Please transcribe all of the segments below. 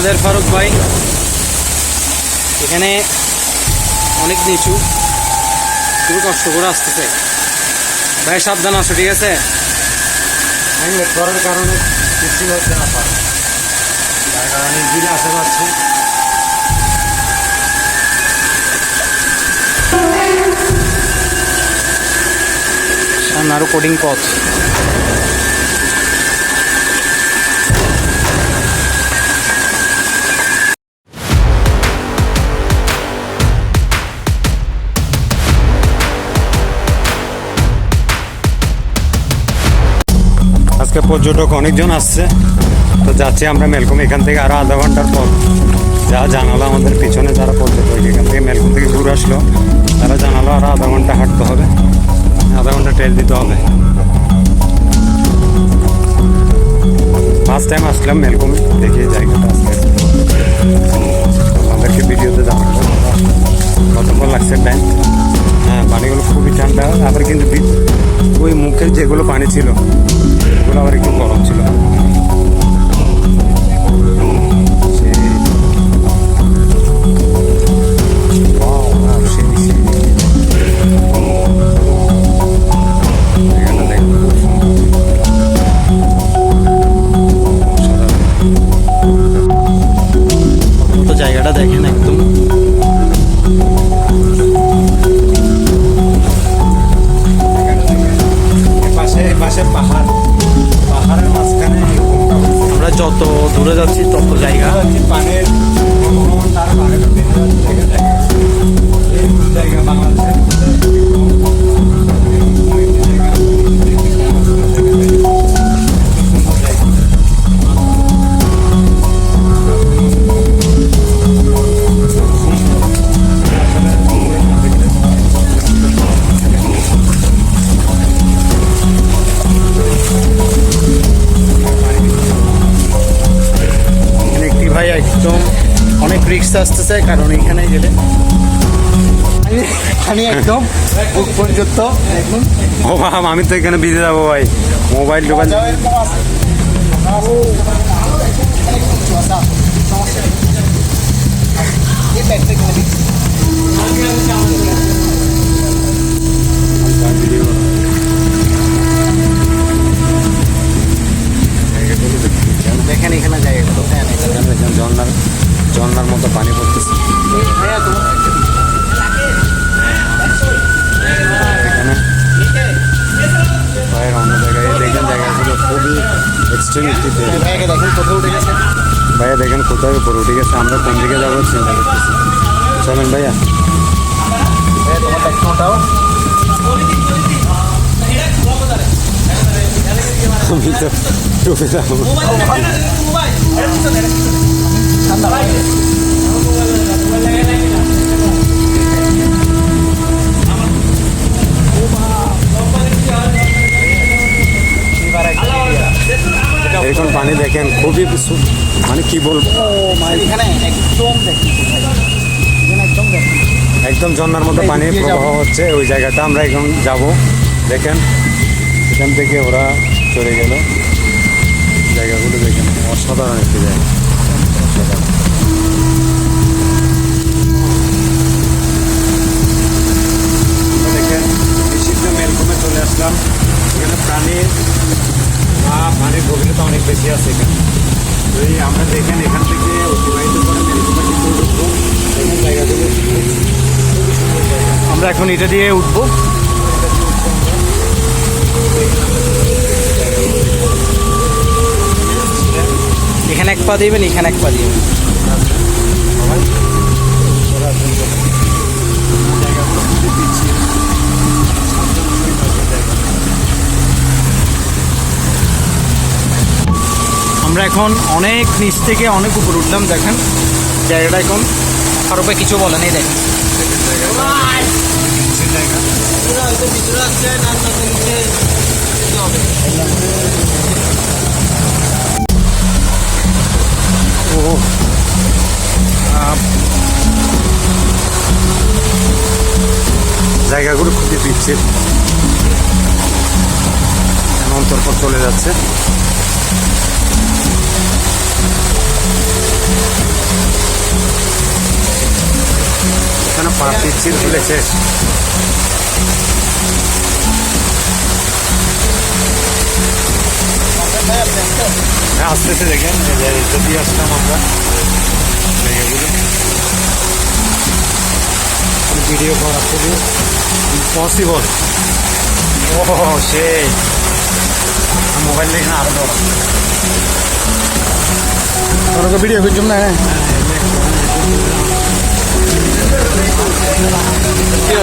আমাদের ফারুক ভাই এখানে অনেক নিচু, খুবই কষ্ট করে আসতেছে। ভাই সাবধান আসো, ঠিক আছে? আমি লেট করার কারণে কিছু হচ্ছে না পারে, তার কারণে দিনে আসতে পারছি। সামনে আরো কোডিং পথ। আজকে পর্যটক অনেকজন আসছে, তো যাচ্ছি আমরা মেলকম। এখান থেকে আরো আধা ঘন্টার পর যা জানালো আমাদের পিছনে যারা পর্যটক এখান থেকে মেলকম থেকে ঘুরে আসলো, তারা জানালো আরো আধা ঘন্টা হাঁটতে হবে, আধা ঘন্টা ট্রেল দিতে হবে। ফার্স্ট টাইম আসলাম মেলকমে, দেখি জায়গাটা আজকে আমাদেরকে ভিডিওতে জানালো কতক্ষণ লাগছে টাইম। হ্যাঁ, পানিগুলো খুবই ঠান্ডা, আবার কিন্তু ওই মুখের যেগুলো পানি ছিল ওগুলো আবার একটু গরম ছিল। জায়গাটা দেখেন একদম পাশে পাহাড়ের মাঝখানে। আমরা যত দূরে যাচ্ছি তত জায়গা পানির তার জায়গা বাংলাদেশের ভাই একদম অনেক রিস্ক আসতেছে, কারণ এখানে গেলে আমি একদম বুক পর্যন্ত দেখুন। ও বাবা, আমি তো এখানে ভিজে যাবো ভাই, মোবাইল টোবাইল। দেখেন এখানে জায়গাগুলো ঝর্নার মতো পানি পড়তেছে এখানে। বাইরের অন্য জায়গায় দেখেন জায়গাগুলো খুবই এক্সট্রিম একটি। দেখেন কোথাও উঠে গেছে ভাইয়া, দেখেন কোথায় উপরে উঠে গেছে। আমরা কোন দিকে যাবো চিন্তা করতেছি। চলেন ভাইয়া। তোমার দেখোটাও আমি তো ডুবে যাবো। এরকম পানি দেখেন খুবই মানে কি বলবো, একদম ঝর্নার মতো পানি প্রবাহ হচ্ছে ওই জায়গাটা। আমরা এখন যাব, দেখেন এখান থেকে ওরা চলে গেল। জায়গাগুলো দেখেন, অসাধারণ একটি জায়গা, অসাধারণ। দেখেন নিষিদ্ধ মেলকমে চলে আসলাম। এখানে পানির গভীরতা অনেক বেশি আছে এখানে। তো আমরা দেখেন এখান থেকে অতিবাহিত করে মেলকমে কিন্তু উঠবো। দেখেন জায়গাগুলো আমরা এখন এটা দিয়ে উঠবো। এখানে এক পা দিবেন, এখানে এক পা দিবেন। আমরা এখন অনেক নিচ থেকে অনেক উপরে উঠলাম। দেখেন জায়গাটা এখন কারো ভাই কিছু বলে নেই। দেখেন জায়গাগুলো খুবই পিচ্ছিল, অন্তর্পর চলে যাচ্ছে। পিচ্ছিল তুলেছে। হ্যাঁ আসতেছে দেখেন, যদি আসলাম আমরা ভিডিও করা খুবই ইম্পসিবল। ও সেই মোবাইল দেখে আরো বড় তোর ভিডিও করছুম না ঠিক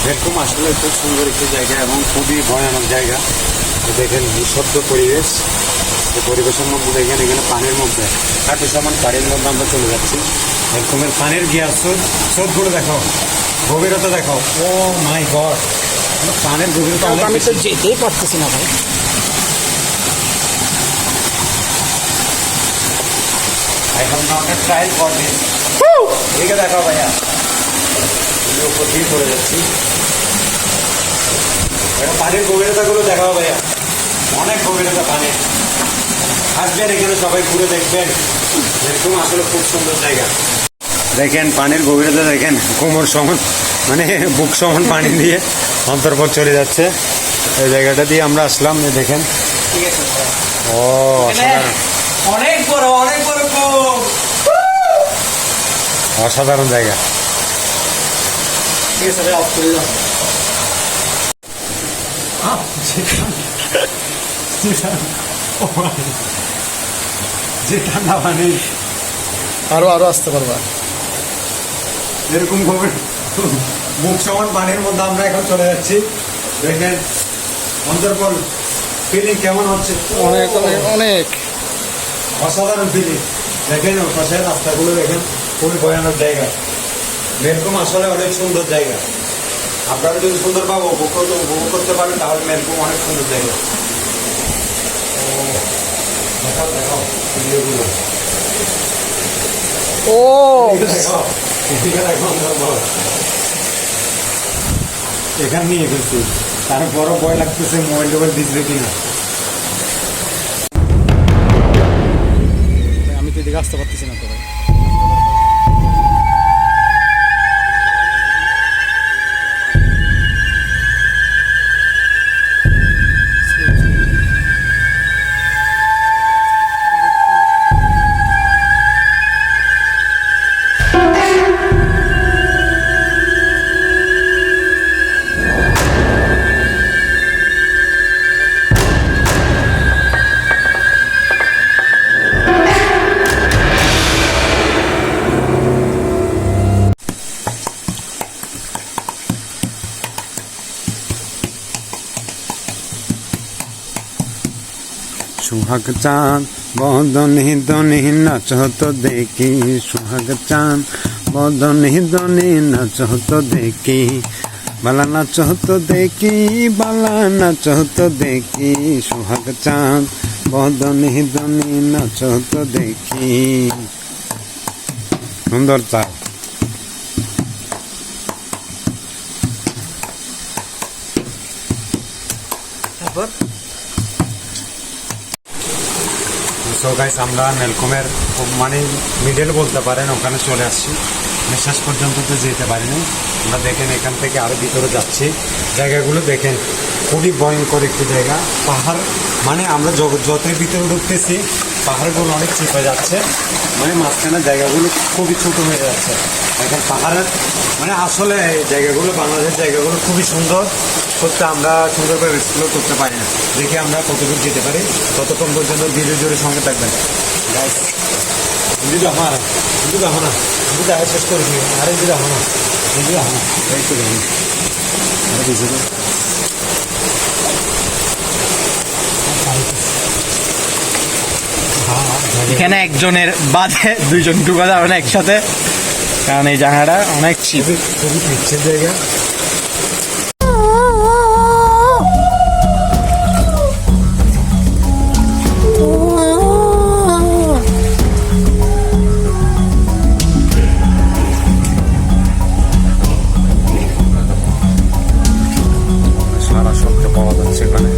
এরকম আসলে খুব সুন্দর একটি জায়গা এবং খুবই ভয়ানক জায়গা। দেখেন নিঃশব্দ পরিবেশ, এই পরিবেশের মধ্যে দেখেন এখানে পানির মধ্যে হাঁটু সমান পানির মধ্যে আমরা চলে যাচ্ছি। এরকমের পানির গিয়ার স্রোতগুলো দেখো, গভীরতা দেখো। ও মাই গড, পানির গভীরতা অনেক আমি তো বেশি। যেতেই পারতেছি না ভাই। I have not a trial for this. এদিকে দেখাও ভাইয়া, আমি উপর দিয়ে পড়ে যাচ্ছি। এবার পানির গভীরতাগুলো দেখাও ভাইয়া, অনেক গভীরতা পানি। আসবেন এখানে সবাই ঘুরে দেখবেন, এরকম আসলে খুব সুন্দর জায়গা। দেখেন পানির গভীরতা দেখেন, কোমর সমান মানে বুক সমান পানি দিয়ে অন্তর্পর চলে যাচ্ছে। এই জায়গাটা দিয়ে আমরা আসলাম, এই দেখেন। ঠিক আছে ও অসাধারণ, অনেক বড় অসাধারণ জায়গা। ঠিক আছে ভাই, অফ করে দাও। যে ঠান্ডা পানি, আরো আসতে পারবা। এরকম গভীর মুখ সমান পানির মধ্যে আমরা এখন চলে যাচ্ছি। দেখেন অন্তর্পল ফিলিং কেমন হচ্ছে, অনেক অনেক অনেক অসাধারণ ফিলিং। দেখেন ওর পাশে রাস্তাগুলো দেখেন, খুবই ভয়ানক জায়গা। মেরকুম আসলে অনেক সুন্দর জায়গা। আপনারা যদি সুন্দরভাবে উপভোগ করতে পারেন তাহলে মেরকুম অনেক সুন্দর জায়গা। দেখাও দেখাও ভিডিওগুলো, ও দেখাও এদিকে দেখো অন্তর্পল। এখানে নিয়ে গেছি, তারপরও ভয় লাগতেছে মোবাইল টোবাইল দিচ্ছে কিনা। আমি তো এদিকে আসতে পারতেছি না তো ভাই। सुहाग चांद बदनी दनी नाच तो देखी, सुहाग चांद बदनी दनी नाच तो देखी, बाला नाच तो देखी, बाला नाच तो देखी, सुहाग चांद बदनी दनी नाच तो देखी। सुंदर चाँद। সো গাইস আমরা মেলকমের খুব মানে মিডল বলতে পারেন ওখানে চলে আসছি। শেষ পর্যন্ত তো যেতে পারিনি। আমরা দেখেন এখান থেকে আরও ভিতরে যাচ্ছি, জায়গাগুলো দেখেন খুবই ভয়ঙ্কর একটি জায়গা। পাহাড় মানে আমরা যতই ভিতরে ঢুকতেছি পাহাড়গুলো অনেক চেপে যাচ্ছে, মানে মাঝখানে জায়গাগুলো খুবই ছোট হয়ে যাচ্ছে। এখন পাহাড়ের মানে আসলে এই জায়গাগুলো বাংলাদেশের জায়গাগুলো খুবই সুন্দর, করতে আমরা সুন্দরভাবে এক্সপ্লোর করতে পারি না। দেখে আমরা কতদূর যেতে পারি, ততক্ষণ পর্যন্ত ধীরে ধীরে সঙ্গে থাকবেন গাইস। দিদি আমার দিদি আমার দিদি আগে শেষ করেছি, আরে দিদি আমার দিদি আমার এই তো দেখুন আরে বুঝে তো এখানে একজনের বাদে দুইজন ঢুকা যাবে না একসাথে, কারণ এই জায়গাটা অনেক চিপ। খুবই পিচ্ছের জায়গা। সারা শব্দ পাওয়া যাচ্ছে এখানে।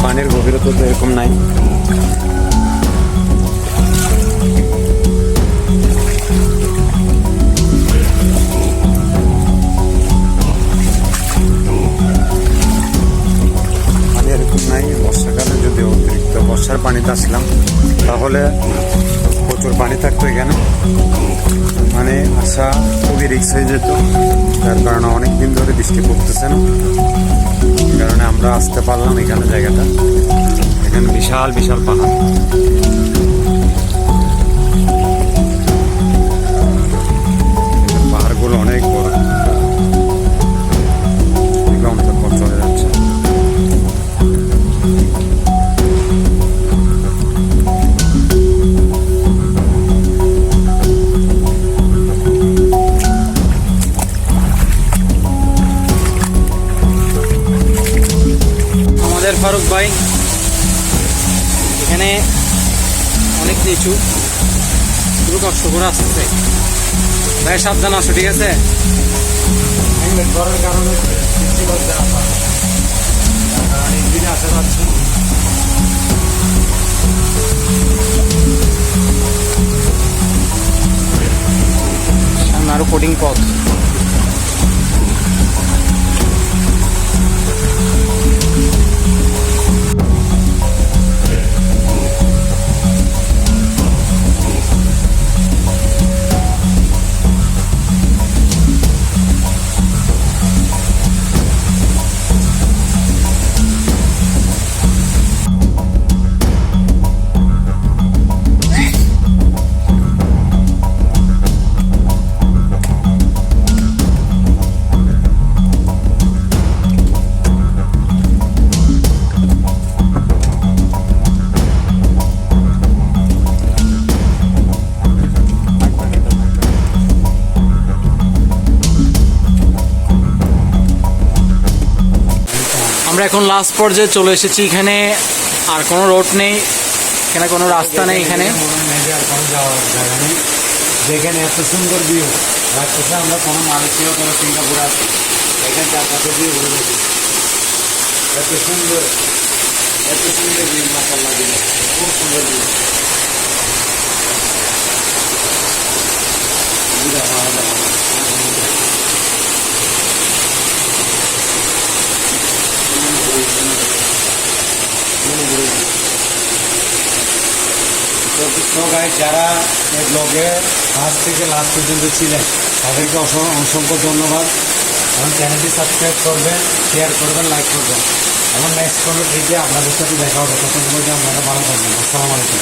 পানির গভীরতা তো এরকম নাই। পানি এরকম নাই। বর্ষাকালে যদি অতিরিক্ত বর্ষার পানিতে আসলাম তাহলে প্রচুর পানি থাকতো এখানে, মানে আসা খুবই রিস্ক হয়ে যেত। তার কারণে অনেক দিন ধরে বৃষ্টি পড়তেছে না, এই কারণে আমরা আসতে পারলাম এখানে। জায়গাটা এখানে বিশাল বিশাল পাহাড়। পাহাড়গুলো অনেক বড়, অন্তর্পর চলে যাচ্ছে। আমাদের ফারুক ভাই এখানে অনেক নিচু, খুব কষ্ট করে আসতেছে ভাই, সাবধান আসো ঠিক আছে। ঘরের কারণে দিনে আসা যাচ্ছে। সামনে আরো কোডিং পথ। আমরা এখন লাস্ট পর্যায়ে চলে এসেছি। এখানে আর কোনো রোড নেই, এখানে কোনো রাস্তা নেই। এখানে আর কোনো যাওয়ার জায়গা নেই। যেখানে এত সুন্দর ভিউ রাখতেছে, আমরা কোনো মালয়েশিয়া কোনো সিঙ্গাপুর আছি, এখানে চারপাশে ভিউ ঘুরে দেখি। এত সুন্দর ভিউ, মাশাআল্লাহ ভিউ, খুব সুন্দর ভিউ। তো গাইস, যারা এই ব্লগে ফার্স্ট থেকে লাস্ট পর্যন্ত ছিলেন তাদেরকে অসংখ্য ধন্যবাদ। এবং চ্যানেলটি সাবস্ক্রাইব করবেন, শেয়ার করবেন, লাইক করবেন। এবং নেক্সট কোনো ভিডিও আপনাদের সাথে দেখা হবে। তখন আপনারা ভালো থাকবেন। আসসালামু আলাইকুম।